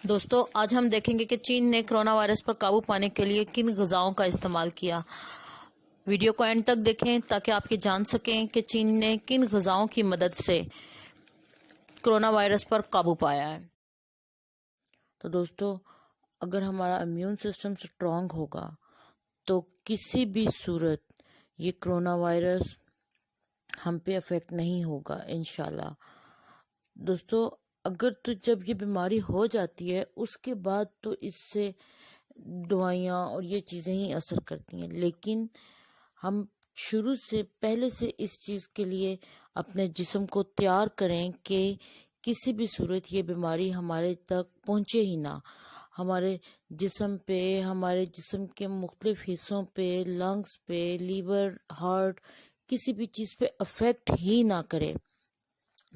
دوستو آج ہم دیکھیں گے کہ چین نے کرونا وائرس پر قابو پانے کے لیے کن غذاؤں کا استعمال کیا۔ ویڈیو کو اینڈ تک دیکھیں تاکہ آپ یہ جان سکیں کہ چین نے کن غذاؤں کی مدد سے کرونا وائرس پر قابو پایا ہے۔ تو دوستو اگر ہمارا امیون سسٹم سٹرونگ ہوگا تو کسی بھی صورت یہ کرونا وائرس ہم پہ افیکٹ نہیں ہوگا انشاءاللہ۔ دوستو اگر تو جب یہ بیماری ہو جاتی ہے اس کے بعد تو اس سے دوائیاں اور یہ چیزیں ہی اثر کرتی ہیں، لیکن ہم شروع سے پہلے سے اس چیز کے لیے اپنے جسم کو تیار کریں کہ کسی بھی صورت یہ بیماری ہمارے تک پہنچے ہی نہ، ہمارے جسم پہ، ہمارے جسم کے مختلف حصوں پہ، لنگز پہ، لیور، ہارٹ، کسی بھی چیز پہ افیکٹ ہی نہ کرے۔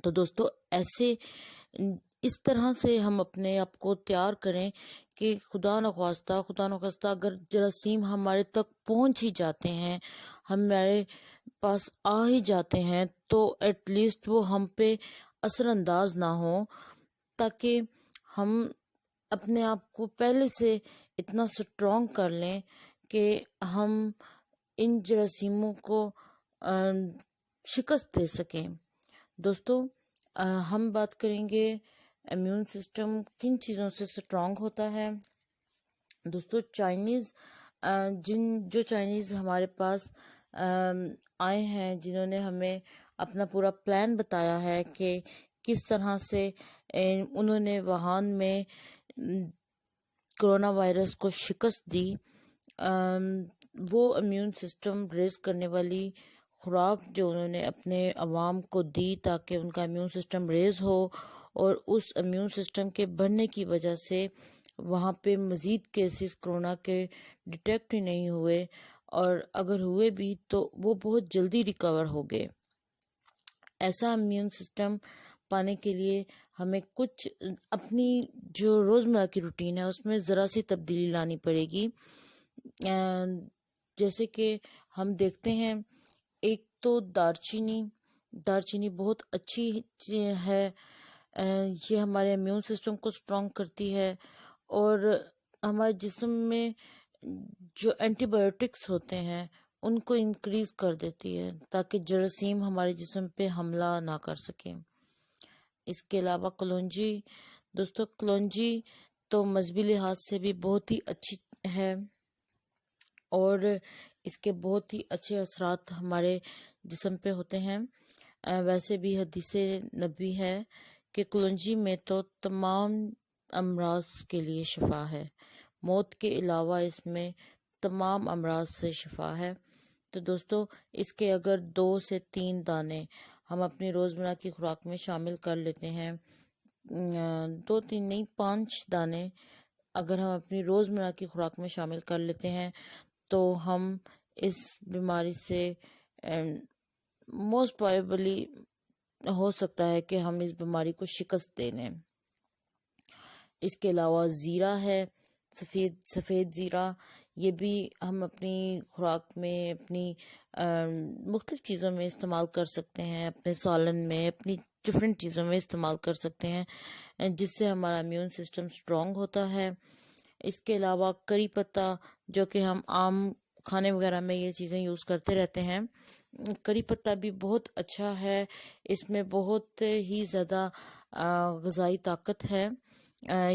تو دوستو اس طرح سے ہم اپنے آپ کو تیار کریں کہ خدا نخواستہ اگر جراثیم ہمارے تک پہنچ ہی جاتے ہیں، ہمارے پاس آ ہی جاتے ہیں، تو ایٹ لیسٹ وہ ہم پہ اثر انداز نہ ہو، تاکہ ہم اپنے آپ کو پہلے سے اتنا سٹرونگ کر لیں کہ ہم ان جراثیموں کو شکست دے سکیں۔ دوستو ہم بات کریں گے امیون سسٹم کن چیزوں سے سٹرونگ ہوتا ہے۔ دوستو جو چائنیز ہمارے پاس آئے ہیں، جنہوں نے ہمیں اپنا پورا پلان بتایا ہے کہ کس طرح سے انہوں نے ووہان میں کرونا وائرس کو شکست دی، وہ امیون سسٹم ریز کرنے والی خوراک جو انہوں نے اپنے عوام کو دی تاکہ ان کا امیون سسٹم ریز ہو، اور اس امیون سسٹم کے بڑھنے کی وجہ سے وہاں پہ مزید کیسز کرونا کے ڈیٹیکٹ ہی نہیں ہوئے، اور اگر ہوئے بھی تو وہ بہت جلدی ریکور ہو گئے۔ ایسا امیون سسٹم پانے کے لیے ہمیں کچھ اپنی جو روزمرہ کی روٹین ہے اس میں ذرا سی تبدیلی لانی پڑے گی۔ جیسے کہ ہم دیکھتے ہیں، ایک تو دارچینی بہت اچھی ہے، یہ ہمارے امیون سسٹم کو سٹرونگ کرتی ہے، اور ہمارے جسم میں جو اینٹی بایوٹکس ہوتے ہیں ان کو انکریز کر دیتی ہے تاکہ جراثیم ہمارے جسم پہ حملہ نہ کر سکیں۔ اس کے علاوہ کلونجی تو مذہبی لحاظ سے بھی بہت ہی اچھی ہے، اور اس کے بہت ہی اچھے اثرات ہمارے جسم پہ ہوتے ہیں۔ ویسے بھی حدیث نبی ہے کہ کلونجی میں تو تمام امراض کے لیے شفا ہے، موت کے علاوہ اس میں تمام امراض سے شفا ہے۔ تو دوستو اس کے اگر 2 سے 3 دانے ہم اپنی روزمرہ کی خوراک میں شامل کر لیتے ہیں، 2-3 نہیں 5 دانے اگر ہم اپنی روزمرہ کی خوراک میں شامل کر لیتے ہیں تو ہم اس بیماری سے موسٹ پرابیبلی ہو سکتا ہے کہ ہم اس بیماری کو شکست دے لیں۔ اس کے علاوہ زیرہ ہے، سفید زیرہ، یہ بھی ہم اپنی خوراک میں، اپنی مختلف چیزوں میں استعمال کر سکتے ہیں، اپنے سالن میں، اپنی ڈفرینٹ چیزوں میں استعمال کر سکتے ہیں، جس سے ہمارا امیون سسٹم سٹرونگ ہوتا ہے۔ اس کے علاوہ کری پتہ، جو کہ ہم عام کھانے وغیرہ میں یہ چیزیں یوز کرتے رہتے ہیں، کری پتہ بھی بہت اچھا ہے، اس میں بہت ہی زیادہ غذائی طاقت ہے،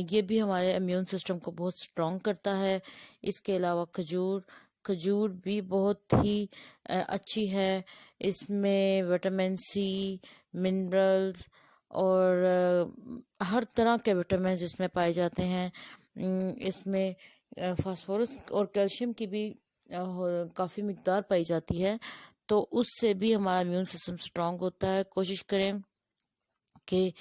یہ بھی ہمارے امیون سسٹم کو بہت سٹرونگ کرتا ہے۔ اس کے علاوہ کھجور بھی بہت ہی اچھی ہے، اس میں وٹامن سی، منرلز اور ہر طرح کے وٹامنز اس میں پائے جاتے ہیں۔ اس میں فاسفورس اور کیلشیم کی بھی کافی مقدار پائی جاتی ہے، تو اس سے بھی ہمارا امیون سسٹم سٹرونگ ہوتا ہے۔ کوشش کریں کہ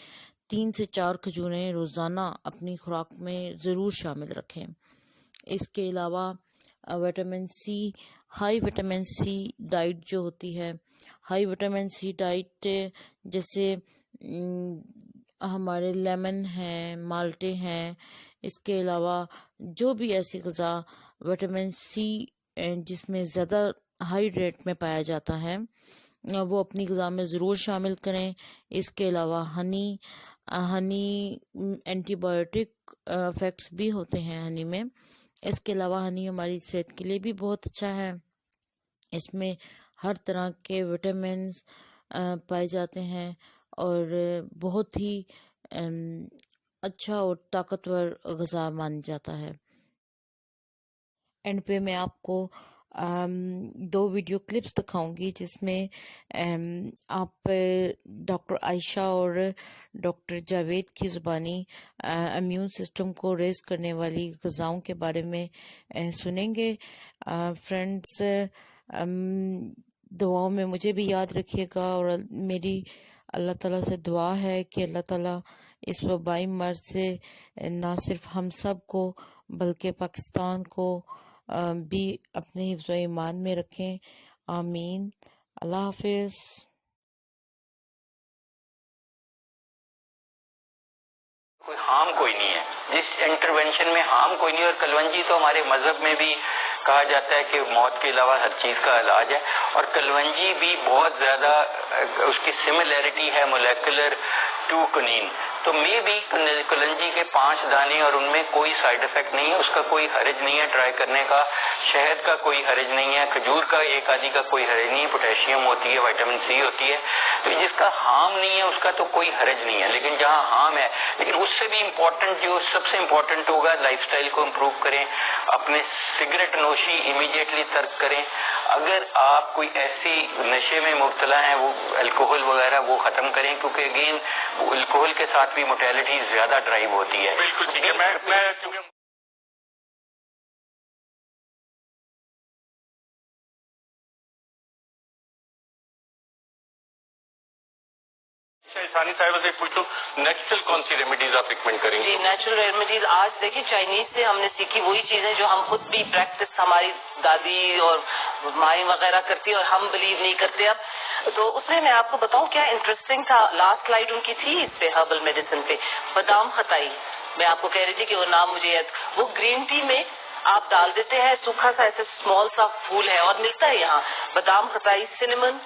3 سے 4 کھجوریں روزانہ اپنی خوراک میں ضرور شامل رکھیں۔ اس کے علاوہ ہائی وٹامن سی ڈائٹ جو ہوتی ہے، ہائی وٹامن سی ڈائٹ جیسے ہمارے لیمن ہیں، مالٹے ہیں، اس کے علاوہ جو بھی ایسی غذا وٹامن سی جس میں زیادہ ہائی ریٹ میں پایا جاتا ہے وہ اپنی غذا میں ضرور شامل کریں۔ اس کے علاوہ ہنی اینٹی بایوٹک افیکٹس بھی ہوتے ہیں ہنی میں. اس کے علاوہ ہنی ہماری صحت کے لیے بھی بہت اچھا ہے. اس میں ہر طرح کے وٹامنس پائے جاتے ہیں اور بہت ہی اچھا اور طاقتور غذا مان جاتا ہے. اینڈ پہ میں آپ کو 2 ویڈیو کلپس دکھاؤں گی جس میں آپ ڈاکٹر عائشہ اور ڈاکٹر جاوید کی زبانی امیون سسٹم کو ریز کرنے والی غذاؤں کے بارے میں سنیں گے. فرینڈس، دعاؤں میں مجھے بھی یاد رکھیے گا، اور میری اللہ تعالیٰ سے دعا ہے کہ اللہ تعالیٰ اس وبائی مرض سے نہ صرف ہم سب کو بلکہ پاکستان کو بھی اپنے حفظ و ایمان میں رکھیں. آمین. اللہ حافظ. کوئی ہارم کوئی نہیں ہے، جس انٹروینشن میں ہارم کوئی نہیں. اور کلونجی تو ہمارے مذہب میں بھی کہا جاتا ہے کہ موت کے علاوہ ہر چیز کا علاج ہے، اور کلونجی بھی بہت زیادہ اس کی سملیرٹی ہے مولیکولر ٹو کنین. تو میں بھی کلونجی کے 5 دانے اور ان میں کوئی سائیڈ افیکٹ نہیں ہے، اس کا کوئی حرج نہیں ہے ٹرائی کرنے کا. شہد کا کوئی حرج نہیں ہے، کھجور کا ایک آدھی کا کوئی حرج نہیں ہے. پوٹیشیم ہوتی ہے، وٹامن سی ہوتی ہے، تو جس کا ہارم نہیں ہے اس کا تو کوئی حرج نہیں ہے. لیکن جہاں ہارم ہے، لیکن اس سے بھی امپورٹنٹ، جو سب سے امپورٹنٹ ہوگا، لائف سٹائل کو امپروو کریں. اپنے سگریٹ نوشی امیڈیٹلی ترک کریں. اگر آپ کوئی ایسی نشے میں مبتلا ہیں، وہ الکوہل وغیرہ، وہ ختم کریں، کیونکہ اگین الکوہل کے ساتھ بھی موٹیلٹی زیادہ ڈرائیو ہوتی ہے. بالکل ٹھیک ہے. میں ثانی صاحبہ سے پوچھ لوں، نیچرل کون سی ریمیڈیز آپ ریکمینڈ کریں گے؟ جی، نیچرل ریمیڈیز آج دیکھیں چائنیز سے ہم نے سیکھی وہی چیزیں جو ہم خود بھی پریکٹس ہماری دادی اور مائیں وغیرہ کرتی اور ہم بلیو نہیں کرتے اب. تو اس میں آپ کو بتاؤں کیا انٹرسٹنگ تھا، لاسٹ سلائیڈ ان کی تھی اس پہ ہربل میڈیسن پہ، بادام خطائی. میں آپ کو کہہ رہی تھی کہ وہ نام مجھے یاد، وہ گرین ٹی میں آپ ڈال دیتے ہیں، سوکھا سا ایسے اسمال سا پھول ہے اور ملتا ہے یہاں. بادام خطائی، سنیمن،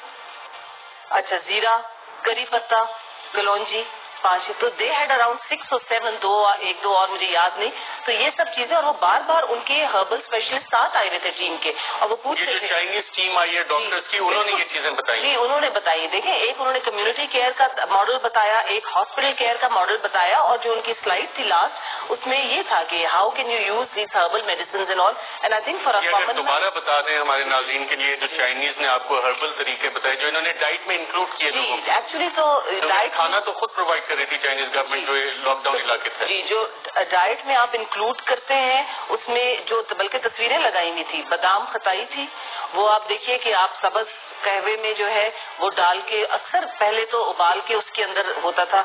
اچھا زیرہ، کری پتا، کلونجی، 5. تو دے ہیڈ اراؤنڈ 6 اور 7، 2 اور مجھے یاد نہیں. تو یہ سب چیزیں، اور وہ بار بار ان کے ہربل اسپیشلسٹ ساتھ آئے ہوئے تھے ٹیم کے، اور وہ پوچھ رہے تھے. چائنیز ٹیم آئی ہے ڈاکٹرز کی، انہوں نے یہ چیزیں بتائی. جی، انہوں نے بتائی. دیکھیں، ایک انہوں نے کمیونٹی کیئر کا ماڈل بتایا، ایک ہاسپٹل کیئر کا ماڈل بتایا، اور جو ان کی سلائڈ تھی لاسٹ اس میں یہ تھا کہ how can you use these herbal medicines and all. And I think for a common, دوبارہ بتا دیں ہمارے ناظرین کے لیے، جو چائنیز نے آپ کو ہربل طریقے بتائے جو انہوں نے ڈائٹ میں انکلوڈ کیے لوگوں کو. ایکچولی تو ڈائٹ کھانا تو خود پرووائڈ کر رہی تھی چائنیز گورنمنٹ جو لاک ڈاؤن علاقے تھے. جی، جو ڈائٹ میں آپ انکلوڈ کرتے ہیں اس میں جو بلکہ تصویریں لگائی ہوئی تھی، بادام خطائی تھی، وہ آپ دیکھیے کہ آپ سبز قہوے میں جو ہے وہ ڈال کے، اکثر پہلے تو ابال کے اس کے اندر ہوتا تھا.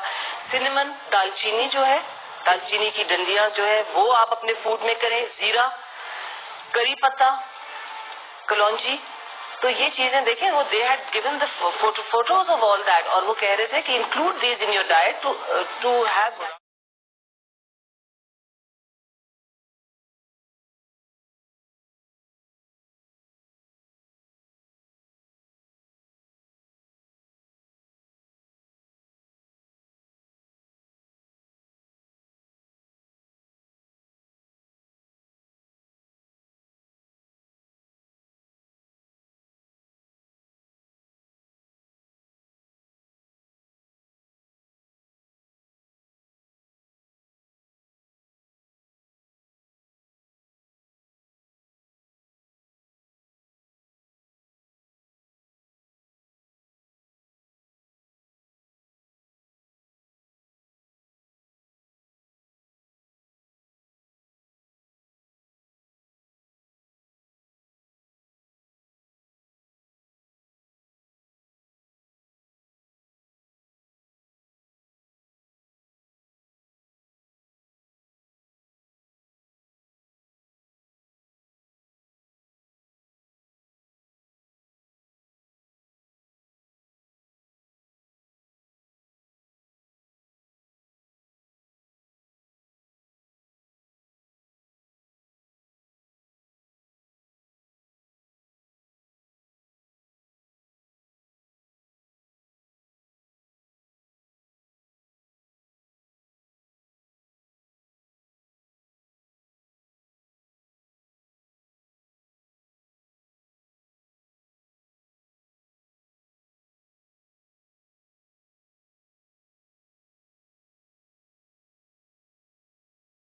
سنیمن، دال چینی جو ہے، دال چینی کی ڈنڈیاں جو ہے وہ آپ اپنے فوڈ میں کریں. زیرہ، کری پتا، کلونجی. تو یہ چیزیں دیکھیں، وہ they had given the photos of all that, اور وہ کہہ رہے تھے کہ include these in your diet to have